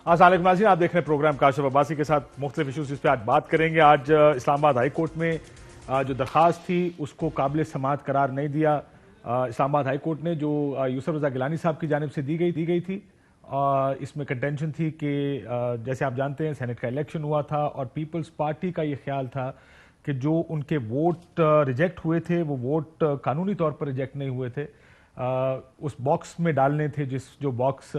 السلام علیکم ناظرین، آپ دیکھ رہے ہیں پروگرام کاشف عباسی کے ساتھ مختلف ایشوز اس پہ آج بات کریں گے۔ آج اسلام آباد ہائی کورٹ میں جو درخواست تھی اس کو قابل سماعت قرار نہیں دیا۔ اسلام آباد ہائی کورٹ نے جو یوسف رضا گیلانی صاحب کی جانب سے دی گئی تھی، اس میں کنٹینشن تھی کہ جیسے آپ جانتے ہیں سینٹ کا الیکشن ہوا تھا اور پیپلز پارٹی کا یہ خیال تھا کہ جو ان کے ووٹ ریجیکٹ ہوئے تھے وہ ووٹ قانونی طور پر ریجیکٹ نہیں ہوئے تھے، اس باکس میں ڈالنے تھے جو باکس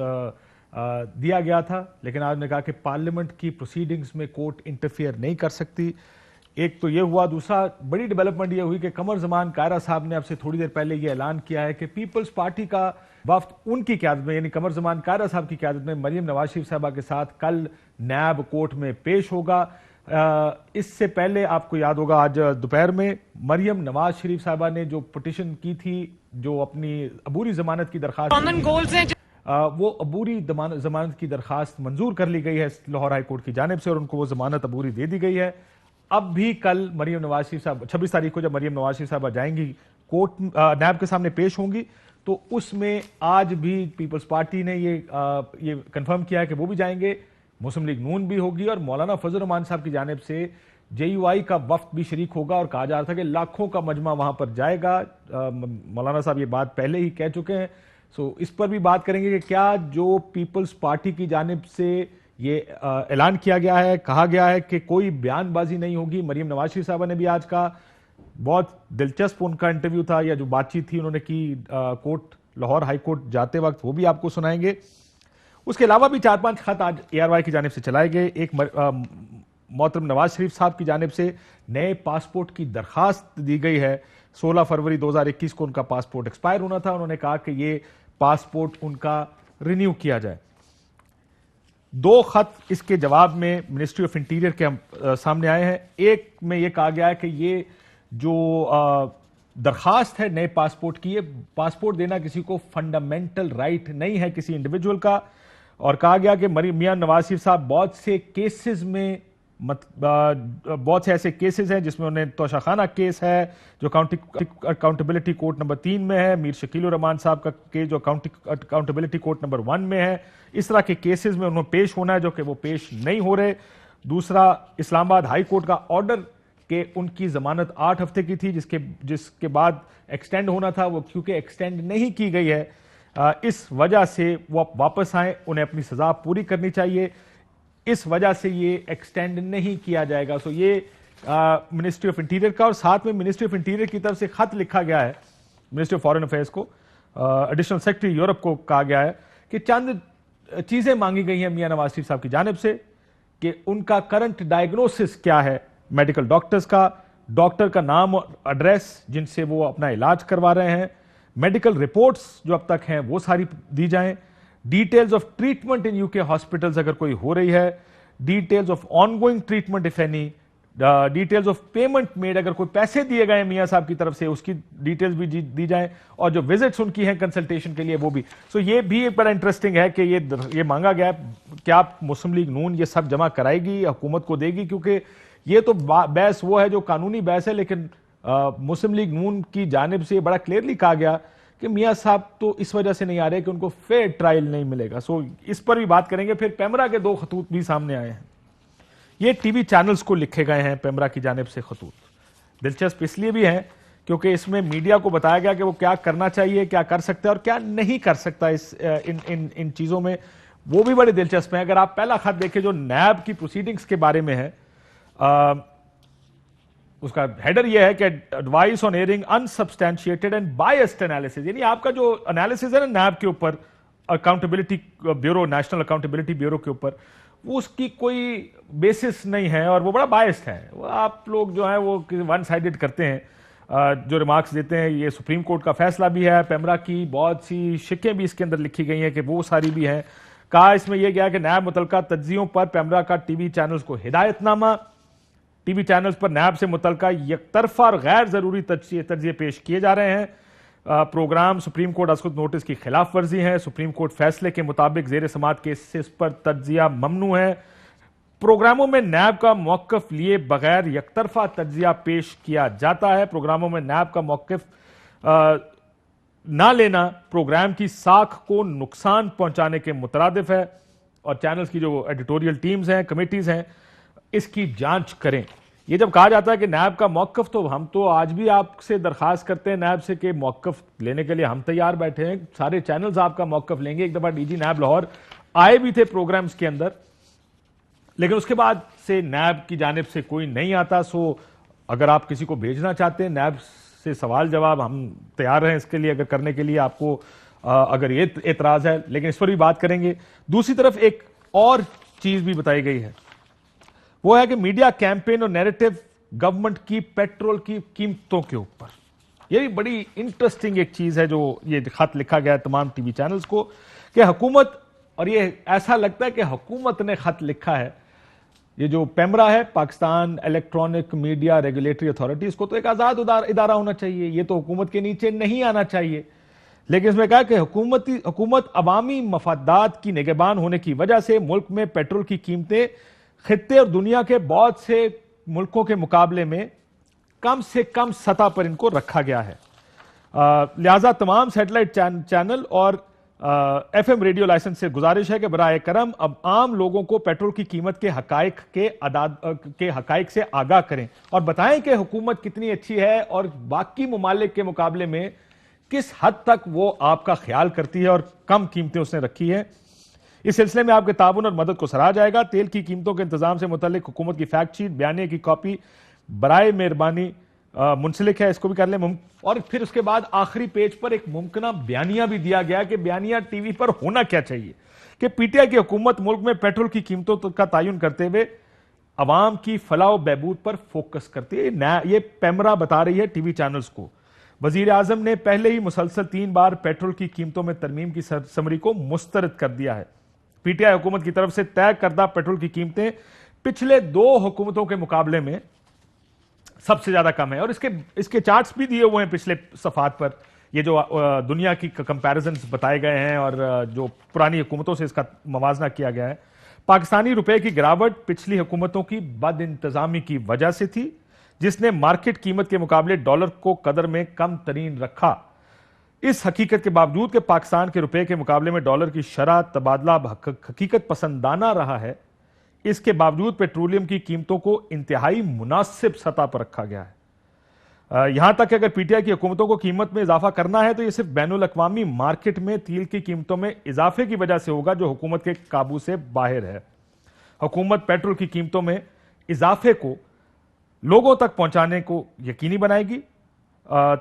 دیا گیا تھا۔ لیکن آپ نے کہا کہ پارلیمنٹ کی پروسیڈنگز میں کورٹ انٹرفیئر نہیں کر سکتی۔ ایک تو یہ ہوا، دوسرا بڑی ڈیولپمنٹ یہ ہوئی کہ قمر زمان کائرہ صاحب نے اب سے تھوڑی دیر پہلے یہ اعلان کیا ہے کہ پیپلز پارٹی کا وفد ان کی قیادت میں، یعنی قمر زمان کائرہ صاحب کی قیادت میں مریم نواز شریف صاحبہ کے ساتھ کل نیب کورٹ میں پیش ہوگا۔ اس سے پہلے آپ کو یاد ہوگا آج دوپہر میں مریم نواز شریف صاحبہ نے جو پٹیشن کی تھی، جو اپنی عبوری ضمانت کی درخواست وہ عبوری ضمانت کی درخواست منظور کر لی گئی ہے لاہور ہائی کورٹ کی جانب سے اور ان کو وہ ضمانت عبوری دے دی گئی ہے۔ اب بھی کل مریم نواز شریف صاحب 26 تاریخ کو جب مریم نواز شریف صاحبہ جائیں گی کورٹ، نیب کے سامنے پیش ہوں گی، تو اس میں آج بھی پیپلز پارٹی نے یہ کنفرم کیا ہے کہ وہ بھی جائیں گے، مسلم لیگ نون بھی ہوگی اور مولانا فضل الرحمان صاحب کی جانب سے JUI کا وفد بھی شریک ہوگا اور کہا جا رہا تھا کہ لاکھوں کا مجمع وہاں پر جائے گا۔ مولانا صاحب یہ بات پہلے ہی کہہ چکے ہیں، اس پر بھی بات کریں گے کہ کیا جو پیپلز پارٹی کی جانب سے یہ اعلان کیا گیا ہے، کہا گیا ہے کہ کوئی بیان بازی نہیں ہوگی۔ مریم نواز شریف صاحبہ نے بھی آج کہا، بہت دلچسپ ان کا انٹرویو تھا یا جو بات چیت تھی انہوں نے کی کورٹ، لاہور ہائی کورٹ جاتے وقت، وہ بھی آپ کو سنائیں گے۔ اس کے علاوہ بھی 4-5 خط آج ARY کی جانب سے چلائے گئے۔ ایک محترم نواز شریف صاحب کی جانب سے نئے پاسپورٹ کی درخواست دی گئی ہے۔ 16 فروری 2021 کو ان کا پاسپورٹ ایکسپائر ہونا تھا، انہوں نے کہا کہ یہ پاسپورٹ ان کا رینیو کیا جائے۔ 2 خط اس کے جواب میں منسٹری آف انٹیریئر کے سامنے آئے ہیں۔ ایک میں یہ کہا گیا ہے کہ یہ جو درخواست ہے نئے پاسپورٹ کی، یہ پاسپورٹ دینا کسی کو فنڈامنٹل رائٹ نہیں ہے کسی انڈیویجول کا، اور کہا گیا کہ میاں نواز شریف صاحب بہت سے ایسے کیسز ہیں جس میں انہیں توشہ خانہ کیس ہے جو اکاؤنٹیبلٹی کورٹ نمبر 3 میں ہے، میر شکیل الرحمان صاحب کا کیس جو اکاؤنٹیبلٹی کورٹ نمبر 1 میں ہے، اس طرح کے کیسز میں انہوں پیش ہونا ہے جو کہ وہ پیش نہیں ہو رہے۔ دوسرا، اسلام آباد ہائی کورٹ کا آرڈر کہ ان کی ضمانت 8 ہفتے کی تھی جس کے بعد ایکسٹینڈ ہونا تھا، وہ کیونکہ ایکسٹینڈ نہیں کی گئی ہے، اس وجہ سے وہ واپس آئیں، انہیں اپنی سزا پوری کرنی چاہیے، اس وجہ سے یہ ایکسٹینڈ نہیں کیا جائے گا۔ یہ منسٹری آف انٹیریئر کا، اور ساتھ میں منسٹری آف انٹیریئر کی طرف سے خط لکھا گیا ہے منسٹری آف فارن افیئرز کو، ایڈیشنل سیکرٹری یورپ کو کہا گیا ہے کہ چند چیزیں مانگی گئی ہیں میاں نواز شریف صاحب کی جانب سے کہ ان کا کرنٹ ڈائگنوسس کیا ہے میڈیکل ڈاکٹرز کا، ڈاکٹر کا نام اور ایڈریس جن سے وہ اپنا علاج کروا رہے ہیں، میڈیکل رپورٹس جو اب تک ہیں وہ ساری دی جائیں، details of treatment in UK hospitals اگر کوئی ہو رہی ہے، details of on going treatment if any, details of payment made, اگر کوئی پیسے دیے گئے ہیں میاں صاحب کی طرف سے اس کی ڈیٹیلز بھی دی جائیں، اور جو وزٹس ان کی ہیں کنسلٹیشن کے لیے وہ بھی۔ یہ بھی ایک بڑا انٹرسٹنگ ہے کہ یہ مانگا گیا ہے کہ آپ مسلم لیگ نون یہ سب جمع کرائے گی، حکومت کو دے گی، کیونکہ یہ تو بحث وہ ہے جو قانونی بحث ہے، لیکن مسلم لیگ نون کی جانب سے بڑا کلیئرلی کہا گیا کہ میاں صاحب تو اس وجہ سے نہیں آ رہے کہ ان کو فیئر ٹرائل نہیں ملے گا۔ اس پر بھی بات کریں گے۔ پھر پیمرا کے 2 خطوط بھی سامنے آئے ہیں، یہ ٹی وی چینلز کو لکھے گئے ہیں پیمرا کی جانب سے خطوط، دلچسپ اس لیے بھی ہیں کیونکہ اس میں میڈیا کو بتایا گیا کہ وہ کیا کرنا چاہیے، کیا کر سکتا ہے اور کیا نہیں کر سکتا ان چیزوں میں، وہ بھی بڑے دلچسپ ہیں۔ اگر آپ پہلا خط دیکھیں جو نیب کی پروسیڈنگز کے بارے میں ہے، اس کا ہیڈر یہ ہے کہ advice on airing unsubstantiated and biased analysis, یعنی آپ کا جو انالیسز ہے نا نیب کے اوپر، accountability bureau, national accountability bureau کے اوپر، وہ اس کی کوئی بیسس نہیں ہے اور وہ بڑا بائسڈ ہے، وہ آپ لوگ جو ہیں وہ ون سائیڈڈ کرتے ہیں جو ریمارکس دیتے ہیں۔ یہ سپریم کورٹ کا فیصلہ بھی ہے، پیمرا کی بہت سی شکیں بھی اس کے اندر لکھی گئی ہیں کہ وہ ساری بھی ہیں۔ کہا اس میں یہ گیا کہ نیب متعلقہ تجزیوں پر پیمرا کا ٹی وی چینلز کو ہدایت نامہ، ٹی وی چینلز پر نیب سے متعلقہ یک طرفہ اور غیر ضروری تجزیے پیش کیے جا رہے ہیں، پروگرام سپریم کورٹ اسکت نوٹس کی خلاف ورزی ہے، سپریم کورٹ فیصلے کے مطابق زیر سماعت کیسز پر تجزیہ ممنوع ہے، پروگراموں میں نیب کا موقف لیے بغیر یک طرفہ تجزیہ پیش کیا جاتا ہے، پروگراموں میں نیب کا موقف نہ لینا پروگرام کی ساکھ کو نقصان پہنچانے کے مترادف ہے، اور چینلز کی جو ایڈیٹوریل ٹیمز ہیں, کمیٹیز ہیں, اس کی جانچ کریں. یہ جب کہا جاتا ہے کہ نیب کا موقف, تو ہم تو آج بھی آپ سے درخواست کرتے ہیں نیب سے کہ موقف لینے کے لیے ہم تیار بیٹھے ہیں. سارے چینلز آپ کا موقف لیں گے. ایک دفعہ ڈی جی نیب لاہور آئے بھی تھے پروگرامز کے اندر, لیکن اس کے بعد سے نیب کی جانب سے کوئی نہیں آتا. سو اگر آپ کسی کو بھیجنا چاہتے ہیں نیب سے سوال جواب, ہم تیار ہیں اس کے لیے, اگر کرنے کے لیے آپ کو اگر یہ اعتراض ہے, لیکن اس پر بھی بات کریں گے. دوسری طرف ایک اور چیز بھی بتائی گئی ہے, وہ ہے کہ میڈیا کیمپین اور نیریٹو گورنمنٹ کی پیٹرول کی قیمتوں کے اوپر. یہ بھی بڑی انٹرسٹنگ ایک چیز ہے جو یہ خط لکھا گیا ہے تمام ٹی وی چینلز کو کہ حکومت, اور یہ ایسا لگتا ہے کہ حکومت نے خط لکھا ہے. یہ جو پیمرا ہے, Pakistan electronic media regulatory authority, اس کو تو ایک آزاد ادارہ ہونا چاہیے, یہ تو حکومت کے نیچے نہیں آنا چاہیے. لیکن اس میں کہا کہ حکومت عوامی مفادات کی نگہبان ہونے کی وجہ سے ملک میں پیٹرول کی قیمتیں خطے اور دنیا کے بہت سے ملکوں کے مقابلے میں کم سے کم سطح پر ان کو رکھا گیا ہے. لہذا تمام سیٹلائٹ چینل اور ایف ایم ریڈیو لائسنس سے گزارش ہے کہ براہ کرم اب عام لوگوں کو پیٹرول کی قیمت کے حقائق سے آگاہ کریں اور بتائیں کہ حکومت کتنی اچھی ہے اور باقی ممالک کے مقابلے میں کس حد تک وہ آپ کا خیال کرتی ہے اور کم قیمتیں اس نے رکھی ہیں. اس سلسلے میں آپ کے تعاون اور مدد کو سراہا جائے گا. تیل کی قیمتوں کے انتظام سے متعلق حکومت کی فیکٹ شیٹ, بیانیے کی کاپی برائے مہربانی منسلک ہے, اس کو بھی کر لیں. اور پھر اس کے بعد آخری پیج پر ایک ممکنہ بیانیہ بھی دیا گیا کہ بیانیہ ٹی وی پر ہونا کیا چاہیے, کہ پی ٹی آئی کی حکومت ملک میں پیٹرول کی قیمتوں کا تعین کرتے ہوئے عوام کی فلاح و بہبود پر فوکس کرتی ہے. یہ پیمرا بتا رہی ہے ٹی وی چینلز کو. وزیر اعظم نے پہلے ہی مسلسل 3 بار پیٹرول کی قیمتوں میں ترمیم کی سمری کو مسترد کر دیا ہے. پی ٹی آئی حکومت کی طرف سے طے کردہ پیٹرول کی قیمتیں پچھلے 2 حکومتوں کے مقابلے میں سب سے زیادہ کم ہے, اور اس کے چارٹس بھی دیے ہوئے ہیں پچھلے صفحات پر. یہ جو دنیا کی کمپیریزنز بتائے گئے ہیں اور جو پرانی حکومتوں سے اس کا موازنہ کیا گیا ہے. پاکستانی روپے کی گراوٹ پچھلی حکومتوں کی بد انتظامی کی وجہ سے تھی, جس نے مارکیٹ قیمت کے مقابلے ڈالر کو قدر میں کم ترین رکھا. اس حقیقت کے باوجود کہ پاکستان کے روپے کے مقابلے میں ڈالر کی شرح تبادلہ حقیقت پسندانہ رہا ہے, اس کے باوجود پیٹرولیم کی قیمتوں کو انتہائی مناسب سطح پر رکھا گیا ہے. یہاں تک کہ اگر پی ٹی آئی کی حکومتوں کو قیمت میں اضافہ کرنا ہے تو یہ صرف بین الاقوامی مارکیٹ میں تیل کی قیمتوں میں اضافے کی وجہ سے ہوگا, جو حکومت کے قابو سے باہر ہے. حکومت پیٹرول کی قیمتوں میں اضافے کو لوگوں تک پہنچانے کو یقینی بنائے گی,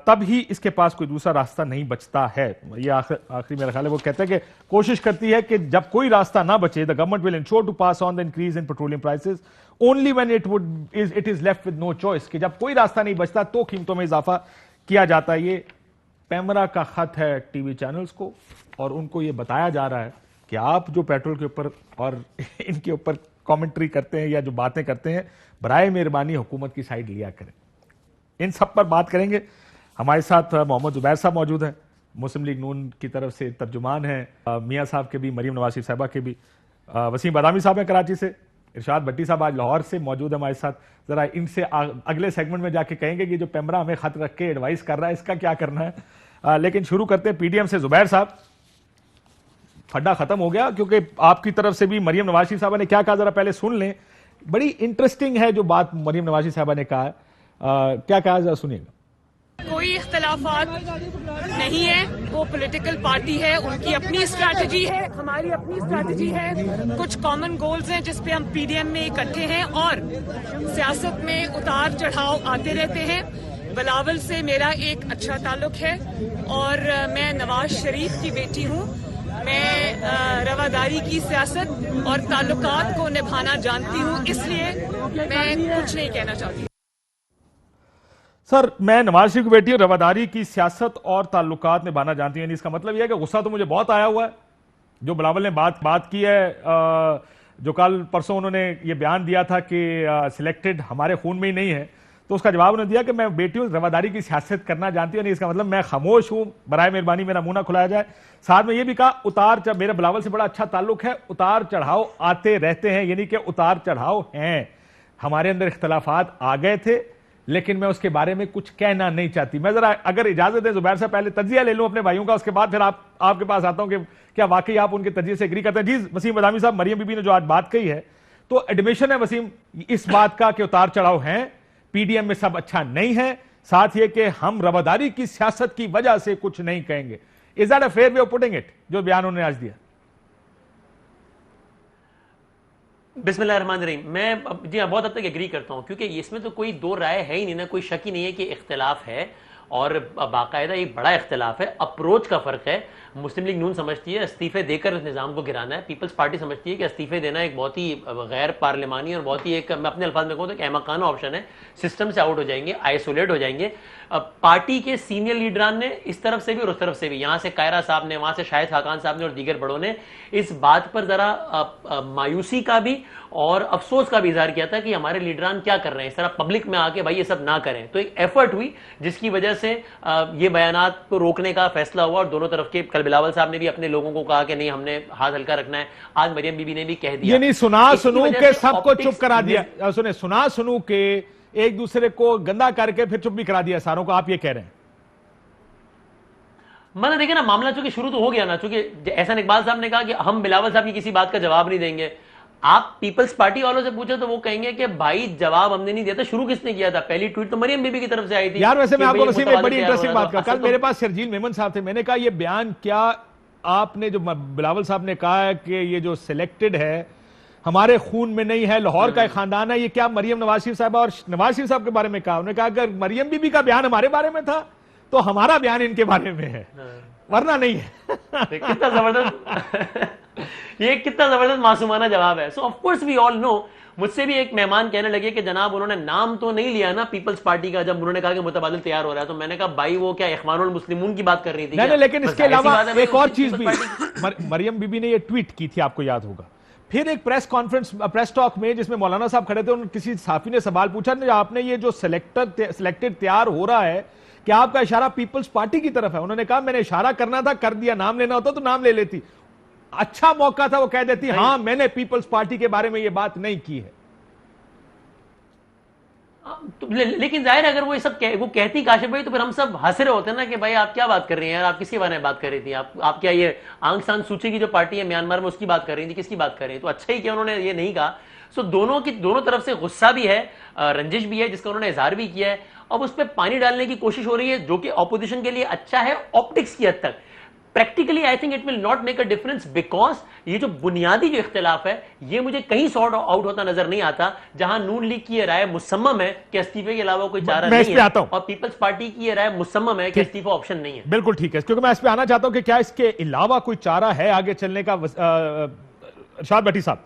تب ہی اس کے پاس کوئی دوسرا راستہ نہیں بچتا ہے. یہ آخری میرا خیال ہے, وہ کہتے ہیں کہ کوشش کرتی ہے کہ جب کوئی راستہ نہ بچے, the government will ensure to pass on the increase in petroleum prices only when it is left with no choice, کہ جب کوئی راستہ نہیں بچتا تو قیمتوں میں اضافہ کیا جاتا ہے. یہ پیمرا کا خط ہے ٹی وی چینلز کو, اور ان کو یہ بتایا جا رہا ہے کہ آپ جو پیٹرول کے اوپر اور ان کے اوپر کامنٹری کرتے ہیں یا جو باتیں کرتے ہیں, برائے مہربانی حکومت کی سائیڈ لیا کریں. ان سب پر بات کریں گے. ہمارے ساتھ محمد زبیر صاحب موجود ہیں, مسلم لیگ نون کی طرف سے ترجمان ہیں, میاں صاحب کے بھی, مریم نواز شریف صاحبہ کے بھی, وسیم بادامی صاحب ہیں کراچی سے, ارشاد بھٹی صاحب آج لاہور سے موجود ہیں ہمارے ساتھ. ذرا ان سے اگلے سیگمنٹ میں جا کے کہیں گے کہ جو پیمرا ہمیں خط رکھ کے ایڈوائز کر رہا ہے اس کا کیا کرنا ہے. لیکن شروع کرتے ہیں پی ڈی ایم سے. زبیر صاحب, پھڈا ختم ہو گیا کیونکہ آپ کی طرف سے بھی مریم نواز شریف صاحبہ نے کیا کہا, ذرا پہلے سن لیں. بڑی انٹرسٹنگ ہے جو بات مریم نواز شریف صاحبہ نے کہا ہے, کیا کہا, ذرا سنیے گا. کوئی اختلافات نہیں ہے, وہ پولیٹیکل پارٹی ہے, ان کی اپنی اسٹریٹجی ہے, ہماری اپنی اسٹریٹجی ہے. کچھ کامن گولز ہیں جس پہ ہم پی ڈی ایم میں اکٹھے ہیں, اور سیاست میں اتار چڑھاؤ آتے رہتے ہیں. بلاول سے میرا ایک اچھا تعلق ہے اور میں نواز شریف کی بیٹی ہوں. میں رواداری کی سیاست اور تعلقات کو نبھانا جانتی ہوں, اس لیے میں کچھ نہیں کہنا چاہتی. سر, میں نواز شریف کی بیٹی اور رواداری کی سیاست اور تعلقات نبھانا جانتی ہوں, یعنی اس کا مطلب یہ ہے کہ غصہ تو مجھے بہت آیا ہوا ہے جو بلاول نے بات کی ہے. جو کل پرسوں انہوں نے یہ بیان دیا تھا کہ سلیکٹڈ ہمارے خون میں ہی نہیں ہے, تو اس کا جواب انہوں نے دیا کہ میں بیٹی اور رواداری کی سیاست کرنا جانتی ہوں, یعنی اس کا مطلب میں خاموش ہوں, برائے مہربانی میرا منہ نہ کھلایا جائے. ساتھ میں یہ بھی کہا میرا بلاول سے بڑا اچھا تعلق ہے, اتار چڑھاؤ آتے رہتے ہیں, یعنی کہ اتار چڑھاؤ ہیں. ہمارے اندر اختلافات آ گئے تھے لیکن میں اس کے بارے میں کچھ کہنا نہیں چاہتی. میں ذرا اگر اجازت دیں زبیر صاحب پہلے تجزیہ لے لوں اپنے بھائیوں کا, اس کے بعد پھر آپ کے پاس آتا ہوں کہ کیا واقعی آپ ان کے تجزیے سے ایگری کرتے ہیں. جی وسیم بادامی صاحب, مریم بی بی نے جو آج بات کہی ہے تو ایڈمیشن ہے وسیم اس بات کا کہ اتار چڑھاؤ ہیں, پی ڈی ایم میں سب اچھا نہیں ہے, ساتھ یہ کہ ہم رواداری کی سیاست کی وجہ سے کچھ نہیں کہیں گے. Is that a fair way of putting it جو بیان انہوں نے آج دیا؟ بسم اللہ الرحمن الرحیم. میں جی ہاں بہت حد تک ایگری کرتا ہوں, کیونکہ اس میں تو کوئی دو رائے ہے ہی نہیں نا, کوئی شک ہی نہیں ہے کہ اختلاف ہے اور باقاعدہ ایک بڑا اختلاف ہے. اپروچ کا فرق ہے. مسلم لیگ نون سمجھتی ہے استعفے دے کر اس نظام کو گرانا ہے, پیپلز پارٹی سمجھتی ہے کہ استعفے دینا ایک بہت ہی غیر پارلیمانی اور بہت ہی ایک, میں اپنے الفاظ میں کہوں تو ایک احمقانہ آپشن ہے. سسٹم سے آؤٹ ہو جائیں گے, آئسولیٹ ہو جائیں گے. پارٹی کے سینئر لیڈران نے اس طرف سے بھی اور اس طرف سے بھی, یہاں سے قائرہ صاحب نے, وہاں سے شاہد خاقان صاحب نے اور دیگر بڑوں نے اس بات پر ذرا مایوسی کا بھی اور افسوس کا بھی اظہار کیا تھا کہ ہمارے لیڈران کیا کر رہے ہیں, اس طرح پبلک میں آ کے بھائی یہ سب نہ کریں. تو ایک ایفرٹ ہوئی جس کی وجہ سے یہ بیانات کو روکنے کا فیصلہ ہوا, اور دونوں طرف کے, کل بلاول صاحب نے بھی اپنے لوگوں کو کہا کہ نہیں ہم نے ہاتھ ہلکا رکھنا ہے, آج مریم بی بی نے بھی کہہ دیا. یعنی سنا سنو کے سب کو چپ کرا دیا, سنیں سنا سنو کے ایک دوسرے کو گندا کر کے پھر چپ بھی کرا دیا ساروں کو, آپ یہ کہہ رہے ہیں؟ میں دیکھیں نا معاملہ چونکہ شروع تو ہو گیا نا, چونکہ احسان اقبال صاحب نے کہا کہ ہم بلاول صاحب کی کسی بات کا جواب نہیں دیں گے. آپ پیپلز پارٹی والوں سے پوچھے تو وہ کہیں گے کہ بھائی جواب ہم نے نہیں دیا تھا, شروع کس نے کیا تھا؟ پہلی ٹویٹ تو مریم بی بی کی طرف سے آئی تھی. یار ویسے میں آپ کو وسیم ایک بڑی انٹرسٹنگ بات کہا, کل میرے پاس شرجیل میمن صاحب تھے, میں نے کہا یہ بیان کیا آپ نے جو بلاول صاحب نے کہا ہے کہ یہ جو سلیکٹڈ ہے ہمارے خون میں نہیں ہے, لاہور کا ایک خاندان ہے, یہ کیا مریم نواز شریف صاحبہ اور نواز شریف صاحب کے بارے میں کہا؟ انہوں نے کہا اگر مریم بی بی کا بیان ہمارے بارے میں تھا تو ہمارا بیان ان کے بارے میں ہے, ورنہ نہیں ہے. کتنا زبردست, یہ کتنا زبردست معصومانہ جواب ہے. سو آف کورس وی آل نو. مجھ سے بھی ایک مہمان کہنے لگے کہ جناب انہوں نے نام تو نہیں لیا نا پیپلز پارٹی کا, جب انہوں نے کہا کہ متبادل تیار ہو رہا ہے, تو میں نے کہا بھائی وہ کیا اخوان المسلمون کی بات کر رہی تھی؟ نہیں لیکن اس کے علاوہ ایک اور چیز بھی, مریم بی بی نے یہ ٹویٹ کی تھی, آپ کو یاد ہوگا, پھر ایک پریس کانفرنس, پریس ٹاک میں جس میں مولانا صاحب کھڑے تھے, کسی صحافی نے سوال پوچھا آپ نے یہ جو سلیکٹڈ تیار ہو رہا ہے کہ آپ کا اشارہ پیپلز پارٹی کی طرف ہے؟ انہوں نے کہا میں نے اشارہ کرنا تھا کر دیا, نام لینا ہوتا تو نام لے لیتی, اچھا موقع تھا وہ کہہ دیتی ہاں میں نے پیپلز پارٹی کے بارے میں یہ بات نہیں کی ہے. لیکن ظاہر ہے اگر وہ یہ سب وہ کہتی کاشف بھائی تو پھر ہم سب ہنس رہے ہوتے ہیں نا کہ بھائی آپ کیا بات کر رہی ہیں یار, آپ کس کے بارے میں بات کر رہی تھی, آپ کیا یہ آنگ سان سوچی کی جو پارٹی ہے میانمار میں اس کی بات کر رہی تھی, کس کی بات کر رہی ہیں؟ تو اچھا ہی کہ انہوں نے یہ نہیں کہا. سو دونوں طرف سے غصہ بھی ہے, رنجش بھی ہے جس کا انہوں نے اظہار بھی کیا ہے. اب اس پہ پانی ڈالنے کی کوشش ہو رہی ہے جو کہ اپوزیشن کے لیے اچھا ہے آپٹکس کی حد تک. Practically I think it will not make a difference, because یہ جو بنیادی جو اختلاف ہے یہ مجھے کہیں سارٹ آؤٹ ہوتا نظر نہیں آتا, جہاں نون لیگ کی یہ رائے مصمم ہے کہ استعفے کے علاوہ کوئی چارہ نہیں ہے, اور پیپلز پارٹی کی یہ رائے مصمم ہے کہ استعفے آپشن نہیں ہے. بالکل ٹھیک ہے, کیونکہ میں اس پہ آنا چاہتا ہوں کہ کیا اس کے علاوہ کوئی چارہ ہے آگے چلنے کا. ارشاد بھٹی صاحب,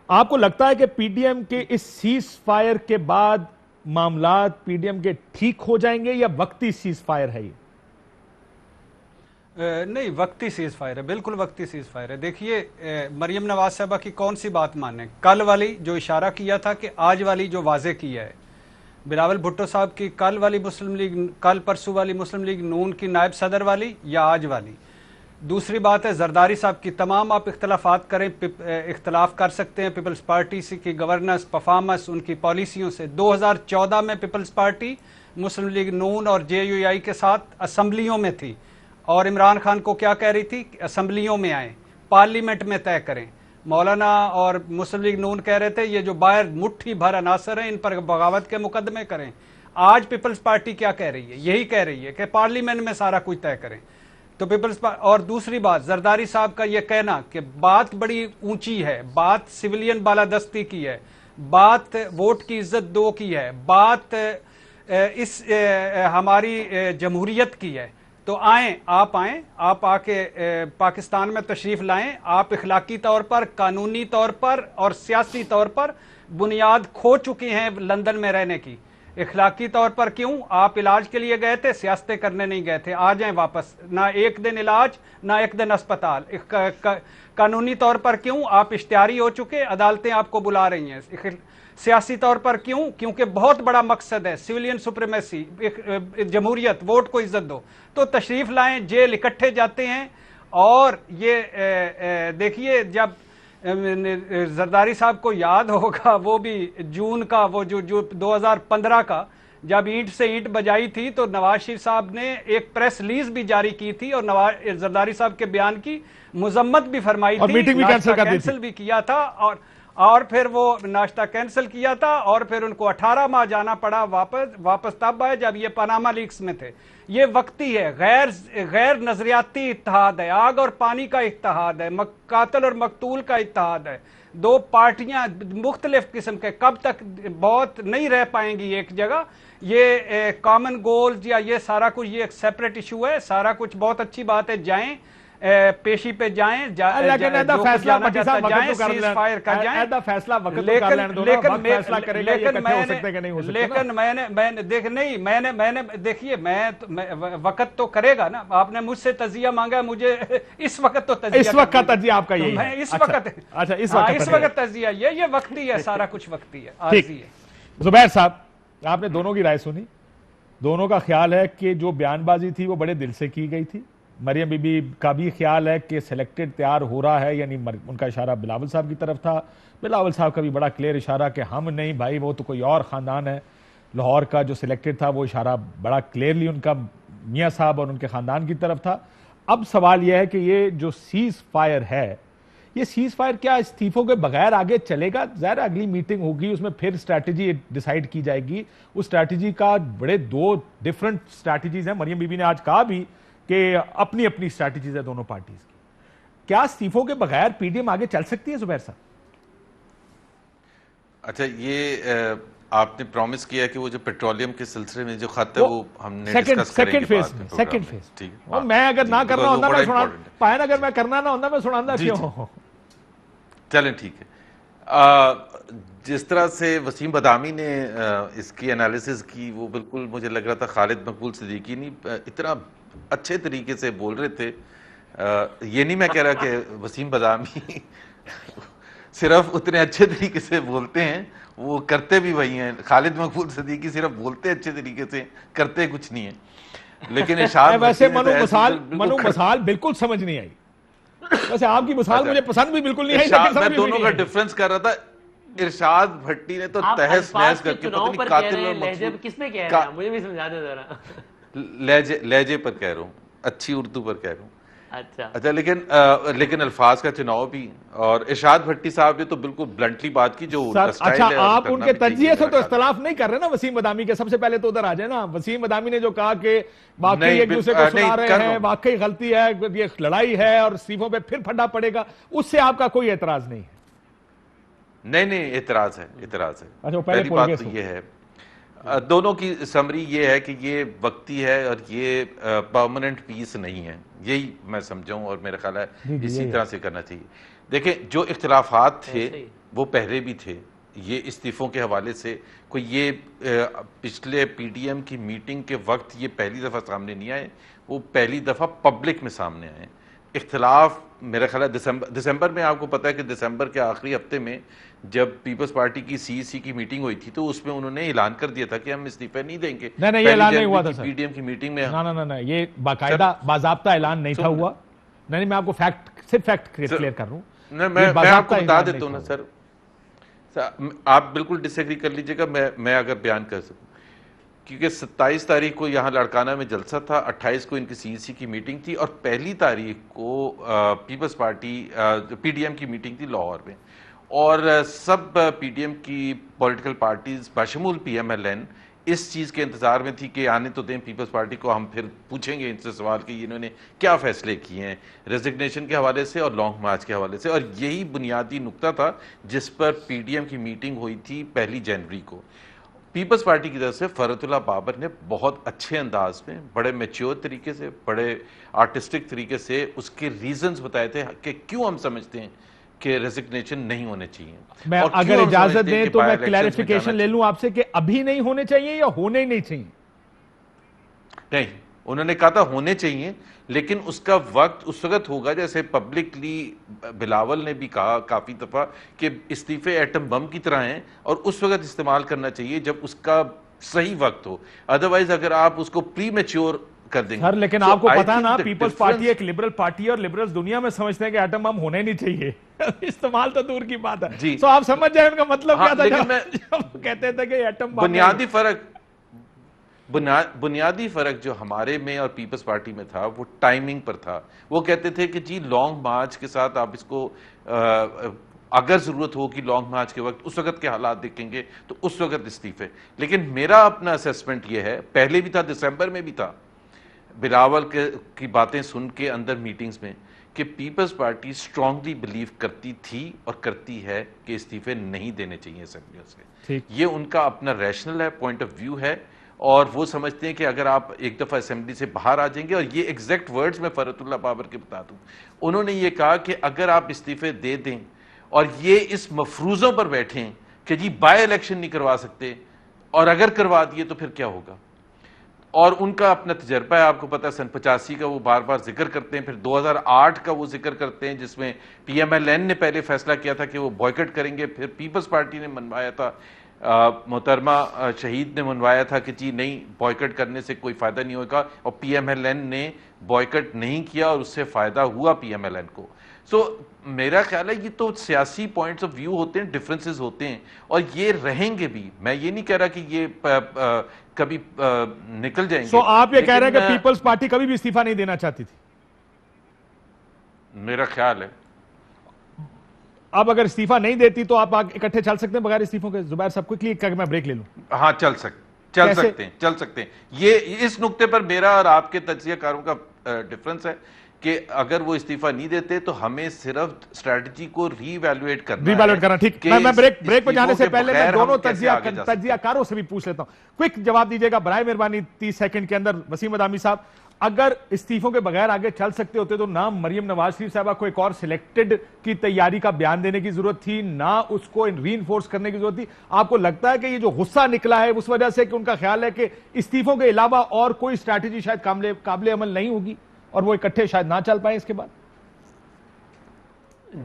آپ کو لگتا ہے کہ پی ڈی ایم کے اس سیز فائر کے بعد معاملات پی ڈی ایم کے ٹھیک ہو جائیں گے یا وقتی سیز فائر ہے یہ؟ نہیں, وقتی سیز فائر ہے, بالکل وقتی سیز فائر ہے. دیکھیے مریم نواز صاحبہ کی کون سی بات مانیں, کل والی جو اشارہ کیا تھا کہ آج والی جو واضح کیا ہے, بلاول بھٹو صاحب کی کل والی مسلم لیگ, کل پرسوں والی مسلم لیگ نون کی نائب صدر والی یا آج والی. دوسری بات ہے زرداری صاحب کی, تمام آپ اختلافات کریں, اختلاف کر سکتے ہیں پیپلز پارٹی سے کی گورننس, پرفارمنس, ان کی پالیسیوں سے. 2014 میں پیپلز پارٹی مسلم لیگ نون اور جے یو آئی کے ساتھ اسمبلیوں میں تھی, اور عمران خان کو کیا کہہ رہی تھی, اسمبلیوں میں آئیں, پارلیمنٹ میں طے کریں. مولانا اور مسلم لیگ نون کہہ رہے تھے یہ جو باہر مٹھی بھر عناصر ہیں ان پر بغاوت کے مقدمے کریں. آج پیپلز پارٹی کیا کہہ رہی ہے, یہی کہہ رہی ہے کہ پارلیمنٹ میں سارا کچھ طے کریں. تو اور دوسری بات زرداری صاحب کا یہ کہنا کہ بات بڑی اونچی ہے, بات سویلین بالادستی کی ہے, بات ووٹ کی عزت دو کی ہے, بات اس ہماری جمہوریت کی ہے. تو آئیں, آپ آ کے پاکستان میں تشریف لائیں. آپ اخلاقی طور پر, قانونی طور پر اور سیاسی طور پر بنیاد کھو چکے ہیں لندن میں رہنے کی. اخلاقی طور پر کیوں, آپ علاج کے لیے گئے تھے, سیاستیں کرنے نہیں گئے تھے. آ جائیں واپس, نہ ایک دن علاج نہ ایک دن اسپتال. قانونی طور پر کیوں, آپ اشتہاری ہو چکے, عدالتیں آپ کو بلا رہی ہیں. سیاسی طور پر کیوں, کیونکہ بہت بڑا مقصد ہے سویلین سپریمیسی, جمہوریت, ووٹ کو عزت دو. تو تشریف لائیں, جیل اکٹھے جاتے ہیں. اور یہ دیکھیے جب زرداری صاحب کو یاد ہوگا وہ بھی جون کا وہ جو 2015 کا جب اینٹ سے اینٹ بجائی تھی تو نواز شریف صاحب نے ایک پریس ریلیز بھی جاری کی تھی اور زرداری صاحب کے بیان کی مذمت بھی فرمائی تھی اور میٹنگ بھی کینسل بھی کیا تھا اور پھر وہ ناشتہ کینسل کیا تھا اور پھر ان کو 18 ماہ جانا پڑا واپس تب آئے جب یہ پاناما لیکس میں تھے. یہ وقتی ہے, غیر نظریاتی اتحاد ہے, آگ اور پانی کا اتحاد ہے, قاتل اور مقتول کا اتحاد ہے. دو پارٹیاں مختلف قسم کے کب تک بہت نہیں رہ پائیں گی ایک جگہ. یہ کامن گولز یا یہ سارا کچھ یہ ایک سیپریٹ ایشو ہے. سارا کچھ بہت اچھی بات ہے, جائیں پیشی پہ جائیں, لیکن دیکھیے وقت تو کرے گا نا. آپ نے مجھ سے تجزیہ مانگا, مجھے اس وقت تو اس وقت کا تجزیہ آپ کا یہی ہے, اس وقت تجزیہ یہ وقتی ہے, سارا کچھ وقتی ہے, عارضی ہے. زبیر صاحب, آپ نے دونوں کی رائے سنی, دونوں کا خیال ہے کہ جو بیان بازی تھی وہ بڑے دل سے کی گئی تھی. مریم بی بی کا بھی خیال ہے کہ سلیکٹڈ تیار ہو رہا ہے, یعنی ان کا اشارہ بلاول صاحب کی طرف تھا. بلاول صاحب کا بھی بڑا کلیئر اشارہ کہ ہم نہیں بھائی, وہ تو کوئی اور خاندان ہے. لاہور کا جو سلیکٹڈ تھا وہ اشارہ بڑا کلیئرلی ان کا میاں صاحب اور ان کے خاندان کی طرف تھا. اب سوال یہ ہے کہ یہ جو سیز فائر ہے, یہ سیز فائر کیا استعفوں کے بغیر آگے چلے گا؟ ظاہر اگلی میٹنگ ہوگی, اس میں پھر اسٹریٹجی ڈیسائیڈ کی جائے گی. اس اسٹریٹجی کا بڑے دو ڈیفرنٹ اسٹریٹجیز ہیں. مریم بی بی نے آج کہا بھی کہ اپنی اپنی اسٹریٹجیز ہے دونوں پارٹیز کی. کیا استعفوں کے بغیر پی ڈی ایم آگے چل سکتی ہے زبیر صاحب؟ اچھا, یہ آپ نے پرومس کیا کہ وہ جو پیٹرولیم کے سلسلے میں جو خط ہے وہ ہم نے ڈسکس کریں گے سیکنڈ فیز. اور میں اگر نہ کرنا ہوتا میں سنا پائے, اگر میں کرنا نہ ہوتا میں سنانا کیوں ہوں. چلیں ٹھیک ہے. جس طرح سے وسیم بدامی نے اس کی انالیسز کی, وہ بالکل مجھے لگ رہا تھا خالد مقبول صدیقی نہیں اتنا اچھے طریقے سے بول رہے تھے. یہ نہیں میں کہہ رہا کہ وسیم بدامی صرف اتنے اچھے طریقے سے بولتے ہیں, وہ کرتے بھی وہی ہیں. خالد مقبول صدیقی صرف بولتے اچھے طریقے سے, کرتے کچھ نہیں ہیں. لیکن ویسے منو مثال بالکل سمجھ نہیں آئی. ویسے آپ کی مثال مجھے پسند بھی بالکل نہیں آئی. میں دونوں کا ڈفرنس کر رہا تھا. ارشاد بھٹی نے تو تہس نہس کر کے پتہ نہیں قاتل اور مقتول کس میں کہہ رہا ہے, مجھے بھی سمجھا دے ذرا. لہجے پر کہہ رہا ہوں, اچھی اردو پر کہہ رہا ہوں. اچھا, لیکن الفاظ کا چناؤ بھی, اور ارشاد بھٹی صاحب نے تو بالکل بلنٹلی بات کی جو اچھا آپ ان کے تجزیے سے تو اختلاف نہیں کر رہے نا وسیم بدامی کے. سب سے پہلے تو ادھر آ جائے نا. وسیم بدامی نے جو کہا کہ واقعی ایک دوسرے کو سنا رہے ہیں, واقعی غلطی ہے, یہ لڑائی ہے اور استعفوں پہ پھر پھڈا پڑے گا, اس سے آپ کا کوئی اعتراض نہیں ہے؟ نہیں, اعتراض ہے. پہلی بات تو یہ ہے, دونوں کی سمری یہ ہے کہ یہ وقتی ہے اور یہ پرماننٹ پیس نہیں ہے. یہی میں سمجھوں اور میرا خیال ہے اسی طرح سے کرنا چاہیے. دیکھیں جو اختلافات تھے وہ پہلے بھی تھے. یہ استعفوں کے حوالے سے کوئی یہ پچھلے پی ڈی ایم کی میٹنگ کے وقت یہ پہلی دفعہ سامنے نہیں آئے, وہ پہلی دفعہ پبلک میں سامنے آئے. اختلاف میرا خیال ہے دسمبر میں, آپ کو پتا ہے کہ دسمبر کے آخری ہفتے میں جب پیپلز پارٹی کی سی سی کی میٹنگ ہوئی تھی تو اس میں انہوں نے اعلان کر دیا تھا کہ ہم استعفے نہیں دیں گے. نہیں, یہ اعلان نہیں ہوا تھا پی ڈی ایم کی میٹنگ میں. نہ, یہ باقاعدہ باضابطہ اعلان نہیں تھا ہوا. نہیں, میں آپ کو صرف فیکٹ کلیئر کر رہا ہوں. میں آپ کو بتا دیتا ہوں نا سر, آپ بالکل ڈس ایگری کر لیجئے گا, میں اگر بیان کر سکوں, کیونکہ 27 تاریخ کو یہاں لڑکانہ میں جلسہ تھا, 28 کو ان کی سی سی کی میٹنگ تھی, اور پہلی تاریخ کو people's party P D M کی میٹنگ تھی لاہور میں. اور سب پی ڈی ایم کی پولیٹیکل پارٹیز بشمول پی ایم ایل این اس چیز کے انتظار میں تھی کہ آنے تو دیں پیپلز پارٹی کو, ہم پھر پوچھیں گے ان سے سوال کہ انہوں نے کیا فیصلے کیے ہیں ریزگنیشن کے حوالے سے اور لانگ مارچ کے حوالے سے. اور یہی بنیادی نقطہ تھا جس پر پی ڈی ایم کی میٹنگ ہوئی تھی 1 جنوری کو. پیپلز پارٹی کی طرف سے فرحت اللہ بابر نے بہت اچھے انداز میں, بڑے میچیور طریقے سے, بڑے آرٹسٹک طریقے سے اس کے ریزنز بتائے تھے کہ کیوں ہم سمجھتے ہیں کہ ریزگنیشن نہیں ہونے چاہیے. میں اگر اجازت دیں تو میں کلیریفیکیشن لے لوں آپ سے کہ ابھی نہیں ہونے چاہیے یا ہونے ہی نہیں چاہیے؟ نہیں, انہوں نے کہا تھا ہونے چاہیے, لیکن اس کا وقت اس وقت ہوگا جیسے پبلکلی بلاول نے بھی کہا کافی دفعہ کہ استعفے ایٹم بم کی طرح ہیں, اور اس وقت استعمال کرنا چاہیے جب اس کا صحیح وقت ہو. ادروائز اگر آپ اس کو پری میچور کر دیں گے. سر لیکن آپ کو پتا ہے نا پیپلز پارٹی ایک لبرل پارٹی ہے اور لبرلز دنیا میں سمجھتے ہیں کہ ایٹم بم ہونے نہیں چاہیے. استعمال تو دور کی بات ہے. تو آپ سمجھ جائیں ان کا مطلب کیا تھا جب کہتے تھے کہ ایٹم بم. بنیادی فرق جو ہمارے میں اور پیپلز پارٹی میں تھا وہ ٹائمنگ پر تھا. وہ کہتے تھے کہ جی لانگ مارچ کے ساتھ آپ اس کو اگر ضرورت ہوگی لانگ مارچ کے وقت اس وقت کے حالات دیکھیں گے تو اس وقت استعفے. لیکن میرا اپنا اسیسمنٹ یہ ہے, پہلے بھی تھا, دسمبر میں بھی تھا, بلاول کی باتیں سن کے اندر میٹنگز میں, کہ پیپلز پارٹی اسٹرانگلی بلیو کرتی تھی اور کرتی ہے کہ استعفے نہیں دینے چاہیے اسمبلیوں سے. یہ ان کا اپنا ریشنل ہے, پوائنٹ آف ویو ہے, اور وہ سمجھتے ہیں کہ اگر آپ ایک دفعہ اسمبلی سے باہر آ جائیں گے, اور یہ ایگزیکٹ ورڈز میں فرحت اللہ بابر کے بتا دوں, انہوں نے یہ کہا کہ اگر آپ استعفے دے دیں اور یہ اس مفروضوں پر بیٹھیں کہ جی بائی الیکشن نہیں کروا سکتے, اور اگر کروا دیے تو پھر کیا ہوگا. اور ان کا اپنا تجربہ ہے, آپ کو پتا ہے سن 85 کا وہ بار بار ذکر کرتے ہیں, پھر 2008 کا وہ ذکر کرتے ہیں جس میں پی ایم ایل این نے پہلے فیصلہ کیا تھا کہ وہ بوائکٹ کریں گے, پھر پیپلز پارٹی نے منوایا تھا, محترمہ شہید نے منوایا تھا کہ جی نہیں بوائکٹ کرنے سے کوئی فائدہ نہیں ہوگا, اور پی ایم ایل این نے بوائکٹ نہیں کیا اور اس سے فائدہ ہوا پی ایم ایل این کو. سو میرا خیال ہے یہ تو سیاسی پوائنٹس آف ویو ہوتے ہیں, ڈفرینسز ہوتے ہیں, اور یہ رہیں گے بھی. میں یہ نہیں کہہ رہا کہ یہ کبھی نکل جائیں گے. سو آپ یہ کہہ رہے ہیں کہ پیپلز پارٹی کبھی بھی استعفیٰ نہیں دینا چاہتی تھی؟ میرا خیال ہے اب اگر استعفیٰ نہیں دیتی تو آپ اکٹھے چل سکتے ہیں بغیر استعفوں کے؟ زبیر صاحب کوئکلی کہ میں بریک لے لوں. ہاں چل سکتے ہیں. یہ اس نقطے پر میرا اور آپ کے تجزیہ کاروں کا ڈفرنس ہے کہ اگر وہ استعفیٰ نہیں دیتے تو ہمیں صرف اسٹریٹجی کو ری ایویلویٹ کرنا. ٹھیک, میں بریک پہ جانے سے پہلے میں دونوں تجزیہ کاروں سے بھی پوچھ لیتا ہوں, کوئک جواب دیجیے گا برائے مہربانی 30 سیکنڈ کے اندر. وسیم ادامی صاحب, اگر استعفوں کے بغیر آگے چل سکتے ہوتے تو نہ مریم نواز شریف صاحبہ کو ایک اور سلیکٹڈ کی تیاری کا بیان دینے کی ضرورت تھی, نہ اس کو ری انفورس کرنے کی ضرورت تھی. آپ کو لگتا ہے کہ یہ جو غصہ نکلا ہے اس وجہ سے کہ ان کا خیال ہے کہ استعفوں کے علاوہ اور کوئی اسٹریٹجی شاید قابل عمل نہیں ہوگی اور وہ اکٹھے شاید نہ چل پائیں اس کے بعد؟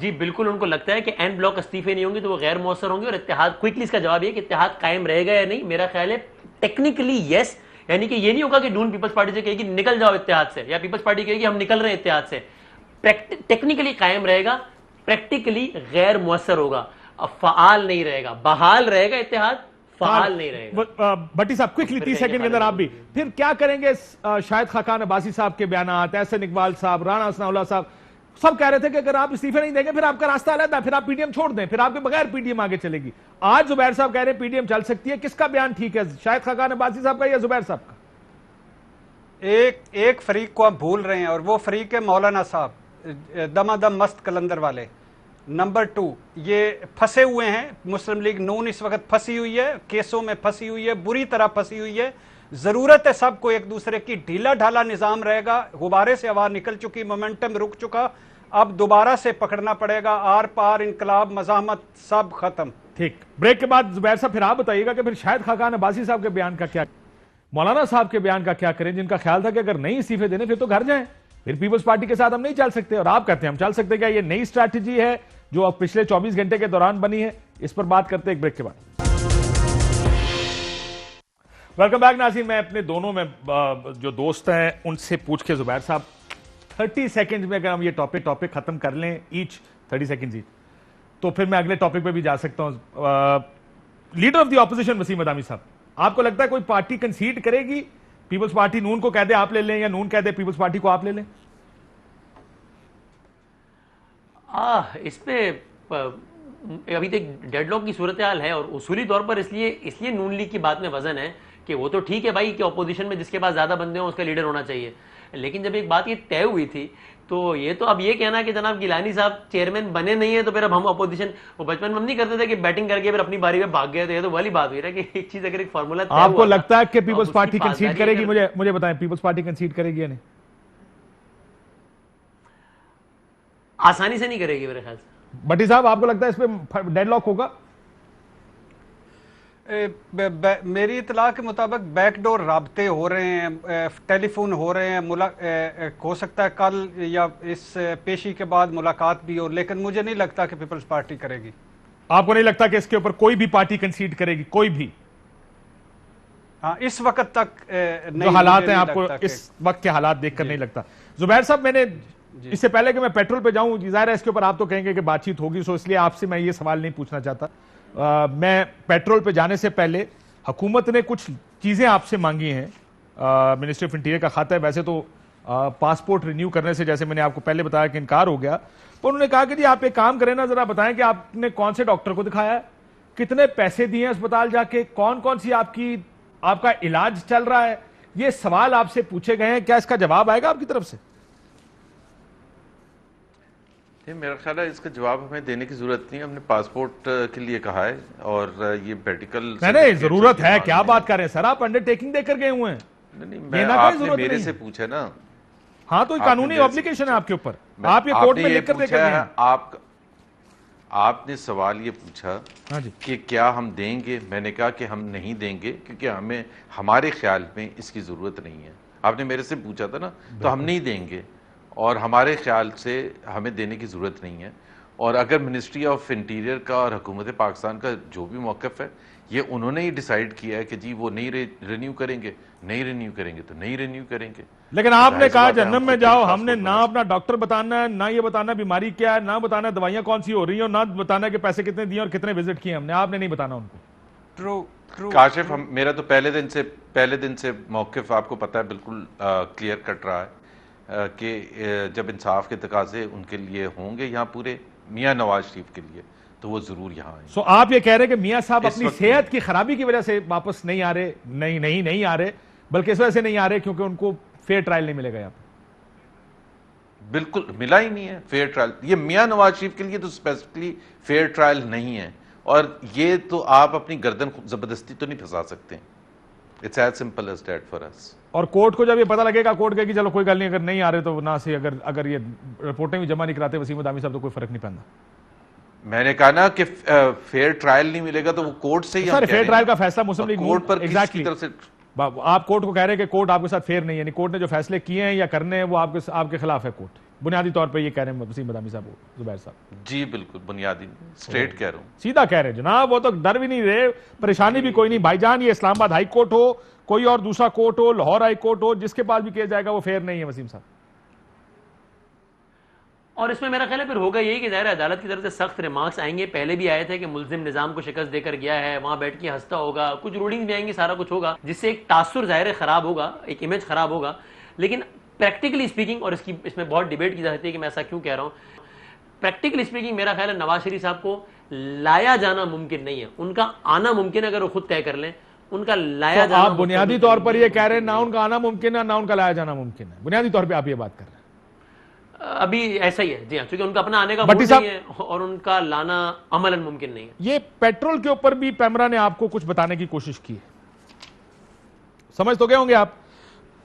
جی بالکل, ان کو لگتا ہے کہ این بلاک استعفے نہیں ہوں گے تو وہ غیر مؤثر ہوں گے, اور اتحاد کوئکلی اس کا جواب یہ کہ اتحاد قائم رہے گا یا نہیں. میرا خیال ہے ٹیکنیکلی یس, یعنی کہ یہ نہیں ہوگا کہ نون پیپلز پارٹی سے کہے گی نکل جاؤ اتحاد سے, یا پیپلز پارٹی کہے گی ہم نکل رہے ہیں اتحاد سے. ٹیکنیکلی قائم رہے گا, پریکٹیکلی غیر مؤثر ہوگا, فعال نہیں رہے گا. بحال رہے گا اتحاد, فعال نہیں رہے گا. بٹی صاحب کوئکلی 30 سیکنڈ کے اندر آپ بھی پھر کیا کریں گے؟ شاہد خاقان عباسی صاحب کے بیانات, احسن اقبال صاحب, رانا ثناء اللہ صاحب, سب کہہ رہے تھے کہ اگر آپ استعفے نہیں دیں گے پھر آپ کا راستہ علیحدہ, پھر آپ پی ڈی ایم چھوڑ دیں, پھر آپ کے بغیر پی ڈی ایم آگے چلے گی. آج زبیر صاحب کہہ رہے ہیں پی ڈی ایم چل سکتی ہے. کس کا بیان ٹھیک ہے, شاہد خاقان عباسی صاحب کا یا زبیر صاحب کا؟ ایک فریق کو آپ بھول رہے ہیں, اور وہ فریق ہے مولانا صاحب دمادم مست کلندر والے. نمبر 2, یہ پھنسے ہوئے ہیں. مسلم لیگ نون اس وقت پھنسی ہوئی ہے, کیسوں میں پھنسی ہوئی ہے, بری طرح پھنسی ہوئی ہے. ضرورت ہے سب کو ایک دوسرے کی, ڈھیلا ڈھالا نظام رہے گا. غبارے سے ہوا نکل چکی, مومنٹم رک چکا, اب دوبارہ سے پکڑنا پڑے گا. آر پار, انقلاب, مزاحمت سب ختم. ٹھیک, بریک کے بعد زبیر صاحب پھر آپ بتائیے گا کہ پھر شاہد خاقان عباسی صاحب کے بیان کا کیا, مولانا صاحب کے بیان کا کیا کریں, جن کا خیال تھا کہ اگر نہیں استعفے دینے پھر تو گھر جائیں, پھر پیپلز پارٹی کے ساتھ ہم نہیں چل سکتے, اور آپ کہتے ہیں ہم چل سکتے. کیا یہ نئی اسٹریٹجی ہے جو اب پچھلے 24 گھنٹے کے دوران بنی ہے؟ اس پر بات کرتے ہیں ایک بریک کے بعد. ویلکم بیک ناظرین. میں اپنے دونوں میں جو دوست ہیں ان سے پوچھ کے زبیر صاحب 30 سیکنڈ میں اگر ہم یہ ٹاپک ختم کر لیں ایچ 30 سیکنڈ تو پھر میں اگلے ٹاپک پہ بھی جا سکتا ہوں. Leader of the opposition Waseem Adami صاحب, آپ کو لگتا ہے کوئی پارٹی کنسیڈ کرے گی, پیپلز پارٹی نون کو کہہ دے آپ لے لیں, یا نون کہہ دے پیپلز پارٹی کو آپ لے لیں؟ اس پہ ابھی تک ڈیڈ لاک کی صورتحال ہے, اور اصولی طور پر اس لیے نون لیگ کی بات میں وزن ہے کہ وہ تو ٹھیک ہے بھائی کہ اپوزیشن میں جس کے پاس زیادہ بندے ہوں اس کا لیڈر ہونا چاہیے, لیکن جب ایک بات یہ طے ہوئی تھی تو یہ تو اب یہ کہنا کہ جناب گیلانی صاحب چیئرمین بنے نہیں ہیں تو پھر اب ہم اپوزیشن, وہ بچپن میں ہم نہیں کرتے تھے کہ بیٹنگ کر کے پھر اپنی باری میں بھاگ گئے, تو یہ تو والی بات ہوئی رہا کہ ایک چیز اگر ایک فارمولا آپ کو لگتا ہے کہ پیپلز پارٹی کنسیڈ کرے گی؟ مجھے بتائیں, پیپلز پارٹی کنسیڈ کرے گی یا نہیں؟ آسانی سے نہیں کرے گی میرے خیال سے. بٹی صاحب آپ کو لگتا ہے اس پہ ڈیڈ لاک ہوگا؟ میری اطلاع کے مطابق بیک ڈور رابطے ہو رہے ہیں, ٹیلی فون ہو رہے ہیں, ہو سکتا ہے کل یا اس پیشی کے بعد ملاقات بھی ہو, لیکن مجھے نہیں لگتا کہ پیپلز پارٹی کرے گی. آپ کو نہیں لگتا کہ اس کے اوپر کوئی بھی پارٹی کنسیڈ کرے گی؟ کوئی بھی ہاں اس وقت تک جو حالات ہیں آپ کو اس وقت کے حالات دیکھ کر نہیں لگتا. زبیر صاحب میں نے اس سے پہلے کہ میں پیٹرول پہ جاؤں, ظاہر ہے اس کے اوپر آپ تو کہیں گے کہ بات چیت ہوگی, سو اس لیے آپ سے میں یہ سوال نہیں پوچھنا چاہتا. میں پیٹرول پہ جانے سے پہلے حکومت نے کچھ چیزیں آپ سے مانگی ہیں. منسٹری آف انٹیریئر کا خط ہے, ویسے تو پاسپورٹ رینیو کرنے سے جیسے میں نے آپ کو پہلے بتایا کہ انکار ہو گیا, تو انہوں نے کہا کہ جی آپ ایک کام کریں نا, ذرا بتائیں کہ آپ نے کون سے ڈاکٹر کو دکھایا ہے, کتنے پیسے دیے ہیں اسپتال جا کے, کون کون سی آپ کا علاج چل رہا ہے. یہ سوال آپ سے پوچھے گئے ہیں, کیا اس کا جواب آئے گا آپ کی طرف سے؟ میرا خیال ہے اس کا جواب ہمیں دینے کی ضرورت نہیں, ہم نے پاسپورٹ کے لیے کہا ہے اور یہ میڈیکل نہیں ضرورت ہے, کیا بات کر رہے ہیں سر, آپ انڈر ٹیکنگ دے کر گئے ہوئے ہیں. نہیں, آپ نے میرے سے پوچھا نا. ہاں تو قانونی اوبلیگیشن ہے آپ کے اوپر, آپ یہ کورٹ میں لکھ کر دے کر گئے ہیں. آپ نے سوال یہ پوچھا کہ کیا ہم دیں گے, میں نے کہا کہ ہم نہیں دیں گے کیونکہ ہمارے خیال میں اس کی ضرورت نہیں ہے. آپ نے میرے سے پوچھا تھا نا, تو ہم نہیں دیں گے اور ہمارے خیال سے ہمیں دینے کی ضرورت نہیں ہے. اور اگر منسٹری آف انٹیریئر کا اور حکومت پاکستان کا جو بھی موقف ہے, یہ انہوں نے ہی ڈیسائیڈ کیا ہے کہ جی وہ نہیں رینیو کریں گے, نہیں رینیو کریں گے تو نہیں رینیو کریں گے. لیکن آپ نے کہا جہنم میں جاؤ, ہم نے نہ اپنا ڈاکٹر بتانا ہے, نہ یہ بتانا بیماری کیا ہے, نہ بتانا دوائیاں کون سی ہو رہی ہیں, اور نہ بتانا کہ پیسے کتنے دیے اور کتنے وزٹ کیے ہم نے, آپ نے نہیں بتانا ان کو. کاشف, میرا تو پہلے دن سے موقف آپ کو پتا ہے بالکل کلیئر کٹ رہا ہے کہ جب انصاف کے تقاضے ان کے لیے ہوں گے یہاں پورے میاں نواز شریف کے لیے, تو وہ ضرور یہاں آئیں. سو آپ یہ کہہ رہے کہ میاں صاحب اپنی صحت کی خرابی کی وجہ سے واپس نہیں آ رہے, نہیں آ رہے, بلکہ اس وجہ سے نہیں آ رہے کیونکہ ان کو فیئر ٹرائل نہیں ملے گا یہاں پہ. بالکل ملا ہی نہیں ہے فیئر ٹرائل. یہ میاں نواز شریف کے لیے تو اسپیسیفکلی فیئر ٹرائل نہیں ہے, اور یہ تو آپ اپنی گردن زبردستی تو نہیں پھنسا سکتے. It's as simple as that for us. اور کورٹ کو جب یہ پتہ لگے گا, کورٹ کہے کہ چلو کوئی گل نہیں, اگر نہیں آ رہے تو نہ سے اگر یہ رپورٹیں بھی جمع نہیں کراتے وسیم ادامی صاحب تو کوئی فرق نہیں پڑتا. میں نے کہا نا کہ فیئر ٹرائل نہیں ملے گا تو وہ کورٹ سے ہی ہم کہہ رہے ہیں. فیئر ٹرائل کا فیصلہ مسلم لیگ کورٹ پر کس کی طرف سے آپ کورٹ کو کہہ رہے ہیں کہ کورٹ آپ کے ساتھ فیئر نہیں ہے, یعنی کورٹ نے جو فیصلے کیے ہیں یا کرنے ہیں وہ آپ کے خلاف ہے کورٹ, بنیادی طور پہ یہ کہہ رہے ہیں وسیم ادامی صاحب, زبیر صاحب. جی بالکل بنیادی اسٹریٹ کہہ رہا ہوں, سیدھا کہہ رہے ہیں جناب, وہ تو ڈر بھی نہیں رہے, پریشانی بھی کوئی نہیں بھائی جان. یہ اسلام آباد ہائی کورٹ ہو, کوئی اور دوسرا کورٹ ہو, لاہور ہائی کورٹ ہو, جس کے پاس بھی کیا جائے گا وہ فیئر نہیں ہے وسیم صاحب. اور اس میں میرا خیال ہے پھر ہوگا یہی کہ ظاہر عدالت کی طرف سے سخت ریمارکس آئیں گے. پہلے بھی آئے تھے کہ ملزم نظام کو شکست دے کر گیا ہے, وہاں بیٹھ کے ہنستا ہوگا, کچھ رولنگ بھی آئیں گی, سارا کچھ ہوگا, جس سے ایک تاثر ظاہر خراب ہوگا, ایک امیج خراب ہوگا. لیکن پریکٹیکلی اسپیکنگ, اور اس میں بہت ڈیبیٹ کی جاتی ہے کہ میں ایسا کیوں کہہ رہا ہوں, پریکٹیکلی اسپیکنگ میرا خیال ہے نواز شریف صاحب کو لایا جانا ممکن نہیں ہے. ان کا آنا ممکن ہے اگر وہ خود طے کر لیں, ان کا لایا جانا. آپ بنیادی طور پر یہ کہہ رہے ہیں نہ ان کا آنا ممکن ہے نہ ان کا لایا جانا ممکن ہے, بنیادی طور پہ آپ یہ بات کر رہے ہیں. ابھی ایسا ہی ہے جی ہاں, کیونکہ ان کا اپنا آنے کا موڈ نہیں ہے اور ان کا لانا عملاً ممکن نہیں ہے. یہ پیٹرول کے اوپر بھی پیمرا نے آپ کو کچھ بتانے کی کوشش کی ہے, سمجھ تو گئے ہوں گے آپ.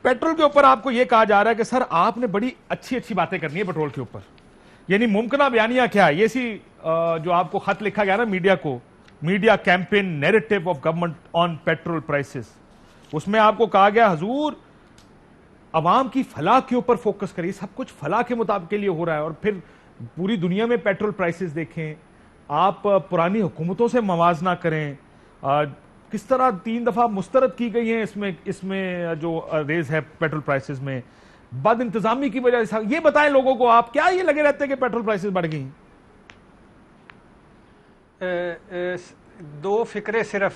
پیٹرول کے اوپر آپ کو یہ کہا جا رہا ہے کہ سر آپ نے بڑی اچھی باتیں کرنی ہے پیٹرول کے اوپر, یعنی ممکنہ بیانیہ کیا ہے, یہ سی جو آپ کو خط لکھا گیا نا میڈیا کو, media campaign narrative of government on petrol prices, اس میں آپ کو کہا گیا حضور عوام کی فلاح کے اوپر فوکس کریے, سب کچھ فلاح کے مطابق کے لیے ہو رہا ہے. اور پھر پوری دنیا میں پیٹرول پرائسز دیکھیں, آپ پرانی حکومتوں سے موازنہ کریں, کس طرح 3 دفعہ مسترد کی گئی ہیں اس میں جو ریز ہے پیٹرول پرائسز میں, بد انتظامی کی وجہ سے. یہ بتائیں لوگوں کو, آپ کیا یہ لگے رہتے ہیں کہ پیٹرول پرائسز بڑھ گئی ہیں؟ 2 فکرے صرف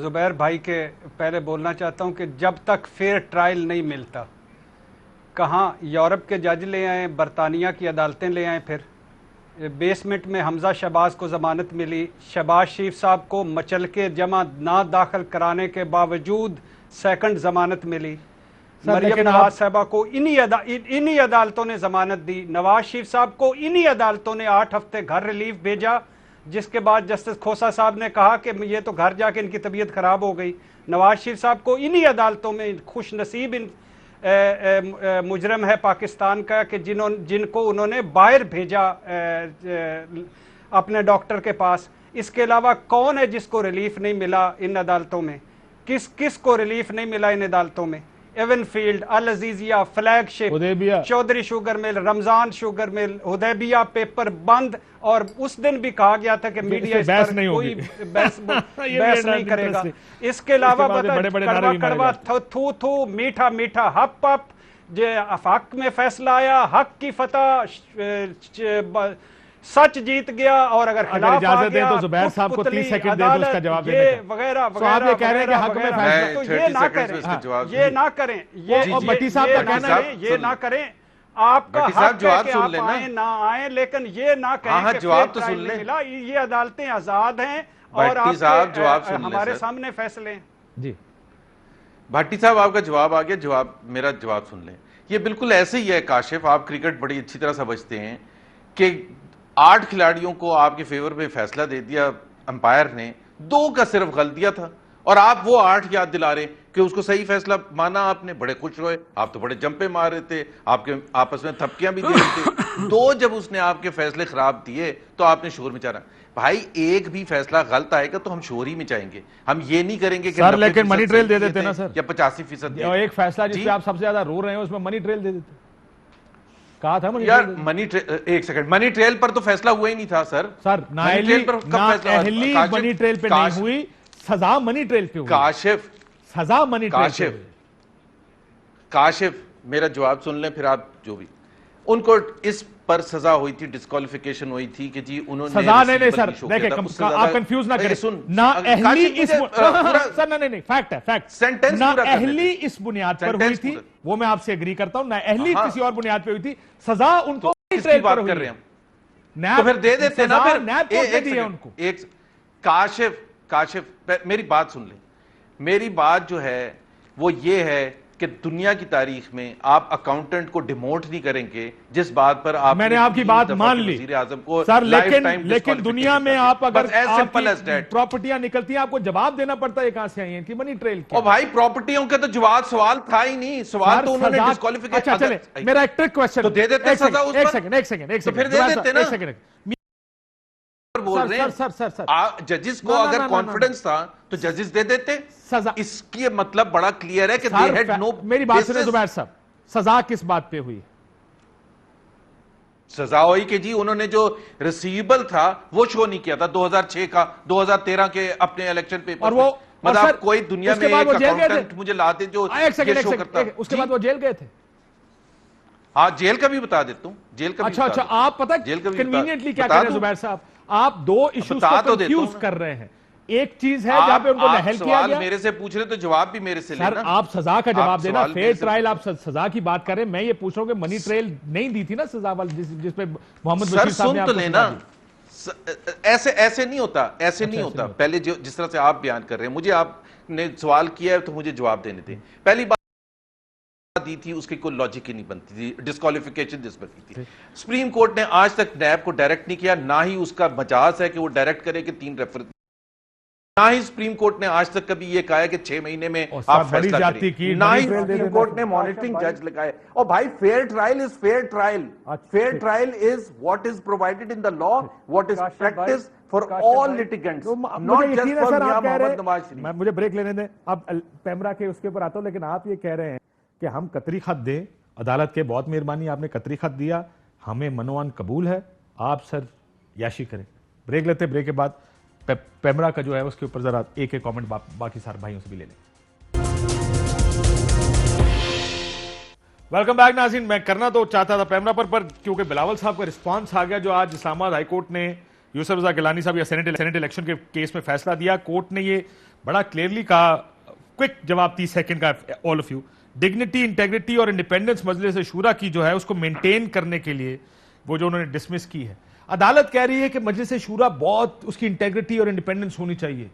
زبیر بھائی کے پہلے بولنا چاہتا ہوں کہ جب تک فیئر ٹرائل نہیں ملتا, کہاں یورپ کے جج لے آئیں, برطانیہ کی عدالتیں لے آئیں, پھر بیسمنٹ میں حمزہ شہباز کو ضمانت ملی, شہباز شریف صاحب کو مچل کے جمع نہ داخل کرانے کے باوجود سیکنڈ ضمانت ملی, مریم نواز صاحبہ کو انہی عدالتوں نے ضمانت دی, نواز شریف صاحب کو انہی عدالتوں نے 8 ہفتے گھر ریلیف بھیجا, جس کے بعد جسٹس کھوسا صاحب نے کہا کہ یہ تو گھر جا کے ان کی طبیعت خراب ہو گئی. نواز شریف صاحب کو انہی عدالتوں میں, خوش نصیب مجرم ہے پاکستان کا کہ جن کو انہوں نے باہر بھیجا اپنے ڈاکٹر کے پاس. اس کے علاوہ کون ہے جس کو ریلیف نہیں ملا ان عدالتوں میں, کس کو ریلیف نہیں ملا ان عدالتوں میں؟ ایون فیلڈ، العزیزیہ، فلیگ شپ، حدیبیہ، چودھری شوگر مل، رمضان شوگر مل، حدیبیہ پیپر بند، اور اس دن بھی کہا گیا تھا کہ میڈیا اس پر کوئی بحث نہیں کرے گا. اس کے علاوہ کڑوا کڑوا، تھو تھو، میٹھا میٹھا، ہپ ہپ، حق میں فیصلہ آیا، حق کی فتح، سچ جیت گیا، اور اگر خلاف آ گیا تو زبیر صاحب کو 30 سیکنڈ دے دو اس کا جواب دینے کا. وغیرہ تو آپ یہ کہہ رہے ہیں کہ حق میں فیصلہ، تو یہ نہ کریں، یہ نہ کریں، یہ نہ کریں. آپ کا حق ہے کہ آپ آئیں نہ آئیں، لیکن یہ نہ کہیں کہ فیئر ٹرائل نہیں ملا. یہ عدالتیں آزاد ہیں اور آپ ہمارے سامنے فیصلے ہیں. جی بھٹی صاحب آپ کا جواب آ گیا، میرا جواب سن لیں. یہ بالکل ایسے ہی ہے کاشف، آپ کرکٹ بڑی اچھی طرح سمجھتے ہیں کہ 8 کھلاڑیوں کو آپ کے فیور میں فیصلہ دے دیا امپائر نے، 2 کا صرف غلط دیا تھا، اور آپ وہ 8 یاد دلا رہے کہ اس کو صحیح فیصلہ مانا. آپ نے بڑے خوش ہوئے، آپ تو بڑے جمپے مار رہے تھے، آپ کے آپس میں تھپکیاں بھی دے رہے تھے. 2 جب اس نے آپ کے فیصلے خراب دیے تو آپ نے شور مچا رہا. بھائی ایک بھی فیصلہ غلط آئے گا تو ہم شور ہی مچائیں گے، ہم یہ نہیں کریں گے کہ سر لیکن منی ٹریل دے دیتے نا سر، یا 85%. ایک فیصلہ جس پہ آپ سب سے زیادہ رو رہے ہیں اس میں منی ٹریل دے دیتے. کہا تھا یار ایک سیکنڈ، منی ٹریل پر تو فیصلہ ہوا ہی نہیں تھا سر. سر نااہلی منی ٹریل پہ نہیں ہوئی، سزا منی ٹریل پہ ہوئی. کاشف، سزا منی ٹریل پہ ہوئی. کاشف میرا جواب سن لیں، پھر آپ جو بھی ان کو اس پر سزا ہوئی تھی، ڈسکوالیفیکیشن ہوئی تھی کہ جی انہوں نے سزا نہیں سر، دیکھیں آپ کنفیوز نہ کریں. نااہلی سر نہیں فیکٹ ہے، فیکٹ. نااہلی اس بنیاد پر ہوئی تھی، وہ میں آپ سے اگری کرتا ہوں. نااہلی کسی اور بنیاد پہ ہوئی تھی، سزا ان کو ٹریل پر ہوئی. کر رہے ہیں تو پھر دے دیتے نا. ایک کاشف میری بات سن لیں. میری بات جو ہے وہ یہ ہے کہ دنیا کی تاریخ میں آپ اکاؤنٹنٹ کو ڈیموٹ نہیں کریں گے جس بات پر آپ میں نے آپ کی بات مان لی سر، لیکن دنیا میں آپ اگر پراپرٹیاں نکلتی ہیں آپ کو جواب دینا پڑتا ہے کہاں سے آئی ہیں کہ منی ٹریل کی. اور بھائی پراپرٹیوں کا تو سوال تھا ہی نہیں، سوال تو انہوں نے ڈسکوالیفیکیشن. اچھا چلے میرا ایک ٹرک کوسچن تو دے دیتے سزا اس پر. ایک سیکنڈ پھر دے دیتے نا. بول رہے ہیں سر ججز کو اگر کانفیڈنس تھا تو ججز دے دیتے. سزا اس کی مطلب بڑا کلیئر ہے کہ میری بات سنیں زبیر صاحب، سزا کس بات پہ ہوئی؟ سزا ہوئی کہ جی انہوں نے جو ریسیویبل تھا وہ شو نہیں کیا تھا 2006 کا، 2013 کے اپنے الیکشن پیپر. اور وہ مطلب کوئی دنیا میں ایک اکاؤنٹنٹ مجھے لاتے جو یہ شو کرتا. اس کے بعد وہ جیل گئے تھے. ہاں جیل کا بھی بتا دیتا ہوں، جیل کا بھی. اچھا آپ پتہ کنوینئنٹلی کیا کہہ رہے ہیں زبیر صاحب، آپ 2 ایشوز کو کنفیوز کر رہے ہیں. ایک چیز ہے جہاں پہ ان کو نہل کیا گیا. میرے سے پوچھ رہے تو جواب بھی میرے سے لینا. سر آپ سزا کا جواب دینا، فیئر ٹرائل آپ سزا کی بات کر رہے ہیں. میں یہ پوچھ رہا ہوں کہ منی ٹریل نہیں دی تھی نا سزا والی جس پہ محمد بشیر صاحب نے آپ کو سزا دی. ایسے نہیں ہوتا، ایسے نہیں ہوتا. پہلے جس طرح سے آپ بیان کر رہے ہیں، مجھے آپ نے سوال کیا ہے تو مجھے جواب دینے دیں. پہلی بات دی تھی اس کی کوئی لاجک ہی نہیں بنتی تھی، ڈسکوالیفیکیشن جس پر کی تھی. سپریم کورٹ نے آج تک نیب کو ڈائریکٹ نہیں کیا، نہ ہی اس کا مجاز ہے کہ وہ ڈائریکٹ کرے کہ 3 ریفر. نہ ہی سپریم کورٹ نے آج تک کبھی یہ کہا ہے کہ 6 مہینے میں آپ فیصلہ کریں. نہ ہی سپریم کورٹ نے مانیٹرنگ جج لگائے. اور بھائی fair trial is fair trial. Fair trial is what is provided in the law, what is practice for all litigants, not just for Mian Muhammad Nawaz Sharif. مجھے بریک لینے دیں، اب پیمرا کے اس کے اوپر آتا ہوں. لیکن آپ یہ کہہ رہے ہیں کہ ہم قطری خط دیں عدالت کے، بہت مہربانی آپ نے قطری خط دیا، ہمیں منوان قبول ہے، آپ سر یاشی کریں. بریک لیتے، بریک کے بعد پیمرا کا جو ہے اس کے اوپر ذرا ایک کامنٹ باقی سارے بھائیوں سے بھی لے لیں. ویلکم بیک ناظرین. میں کرنا تو چاہتا تھا پیمرا پر کیونکہ بلاول صاحب کا رسپانس آ گیا جو آج اسلام آباد ہائی کورٹ نے یوسف رضا گیلانی صاحب یا سینٹ الیکشن کے کیس میں فیصلہ دیا. کورٹ نے یہ بڑا کلیئرلی کہا، کوئک جواب 30 سیکنڈ کا all of you. Dignity, integrity اور انڈیپینڈنس مجلس شورا کی جو ہے اس کو مینٹین کرنے کے لیے وہ جو انہوں نے ڈسمس کی ہے. عدالت کہہ رہی ہے کہ مجلس شورا بہت اس کی انٹیگریٹی اور انڈیپینڈنس ہونی چاہیے.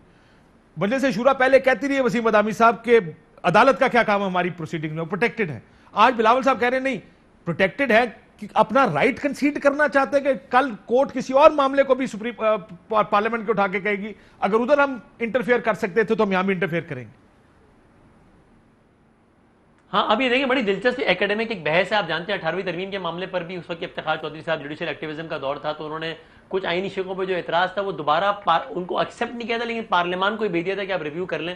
مجلس شورا پہلے کہتی رہی ہے وسیم ادامی صاحب کہ عدالت کا کیا کام ہے ہماری پروسیڈنگ میں، پروٹیکٹڈ ہے. آج بلاول صاحب کہہ رہے ہیں نہیں، پروٹیکٹڈ ہے کہ اپنا رائٹ کنسیڈ کرنا چاہتے ہیں کہ کل کورٹ کسی اور معاملے کو بھی پارلیمنٹ کو اٹھا کے کہے گی اگر ادھر ہم انٹرفیئر کر سکتے تھے تو ہم یہاں بھی انٹرفیئر کریں گے. ہاں ابھی دیکھیں بڑی دلچسپ ایکیڈمک ایک بحث ہے. آپ جانتے ہیں 18ویں ترمیم کے معاملے پر بھی اس وقت افتخار چودھری صاحب جوڈیشل ایکٹیویزم کا دور تھا تو انہوں نے کچھ آئینی شقوں پہ جو اعتراض تھا وہ دوبارہ ان کو ایکسیپٹ نہیں کیا تھا لیکن پارلیمان کو ہی بھیج دیا تھا کہ آپ ریویو کر لیں.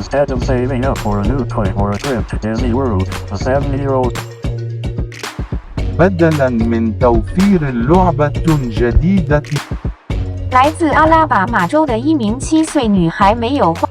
Instead of saving up for a new toy or a trip to Disney World, a 7-year-old بدلاً من توفير لعبة جديدة 来自阿拉巴马州的一名7岁女孩没有花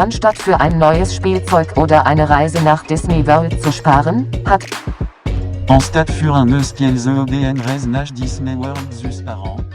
Anstatt für ein neues Spielzeug oder eine Reise nach Disney World zu sparen, hat Anstatt für un neus Spielzeug oder eine Reise nach Disney World zu sparen,